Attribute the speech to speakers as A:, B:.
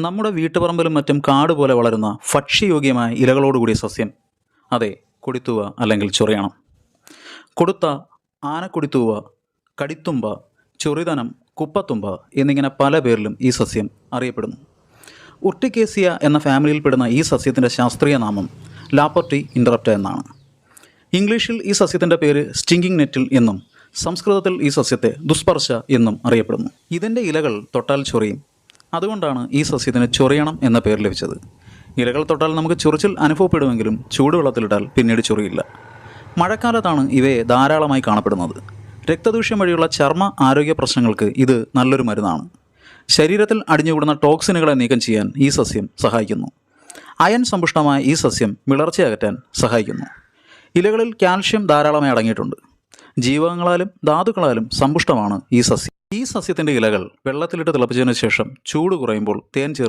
A: നമ്മുടെ വീട്ടുപറമ്പിലും മറ്റും കാട് പോലെ വളരുന്ന ഭക്ഷ്യയോഗ്യമായ ഇലകളോടുകൂടിയ സസ്യം. അതെ, കൊടിത്തൂവ അല്ലെങ്കിൽ ചൊറിയണം. കൊടുത്ത, ആനക്കൊടിത്തൂവ, കടിത്തുമ്പ, ചൊറിതനം, കുപ്പത്തുമ്പ എന്നിങ്ങനെ പല പേരിലും ഈ സസ്യം അറിയപ്പെടുന്നു. ഉർട്ടിക്കേസിയ എന്ന ഫാമിലിയിൽപ്പെടുന്ന ഈ സസ്യത്തിൻ്റെ ശാസ്ത്രീയ നാമം ലാപ്പർട്ടി ഇൻറ്ററപ്റ്റ എന്നാണ്. ഇംഗ്ലീഷിൽ ഈ സസ്യത്തിൻ്റെ പേര് സ്റ്റിങ്കിങ് നെറ്റിൽ എന്നും സംസ്കൃതത്തിൽ ഈ സസ്യത്തെ ദുസ്പർശ എന്നും അറിയപ്പെടുന്നു. ഇതിൻ്റെ ഇലകൾ തൊട്ടാൽ ചൊറിയും. അതുകൊണ്ടാണ് ഈ സസ്യത്തിന് ചൊറിയണം എന്ന പേര് ലഭിച്ചത്. ഇലകൾ തൊട്ടാൽ നമുക്ക് ചൊറിച്ചിൽ അനുഭവപ്പെടുമെങ്കിലും ചൂടുവെള്ളത്തിലിട്ടാൽ പിന്നീട് ചൊറിയില്ല. മഴക്കാലത്താണ് ഇവയെ ധാരാളമായി കാണപ്പെടുന്നത്. രക്തദൂഷ്യം വഴിയുള്ള ചർമ്മ ആരോഗ്യ പ്രശ്നങ്ങൾക്ക് ഇത് നല്ലൊരു മരുന്നാണ്. ശരീരത്തിൽ അടിഞ്ഞുകൂടുന്ന ടോക്സിനുകളെ നീക്കം ചെയ്യാൻ ഈ സസ്യം സഹായിക്കുന്നു. അയൺ സമ്പുഷ്ടമായ ഈ സസ്യം വിളർച്ചയകറ്റാൻ സഹായിക്കുന്നു. ഇലകളിൽ കാൽഷ്യം ധാരാളമായി അടങ്ങിയിട്ടുണ്ട്. ജീവകങ്ങളാലും ധാതുക്കളാലും സമ്പുഷ്ടമാണ് ഈ സസ്യം. ഈ സസ്യത്തിൻ്റെ ഇലകൾ വെള്ളത്തിലിട്ട് തിളപ്പിച്ചതിന് ശേഷം ചൂട് കുറയുമ്പോൾ തേൻ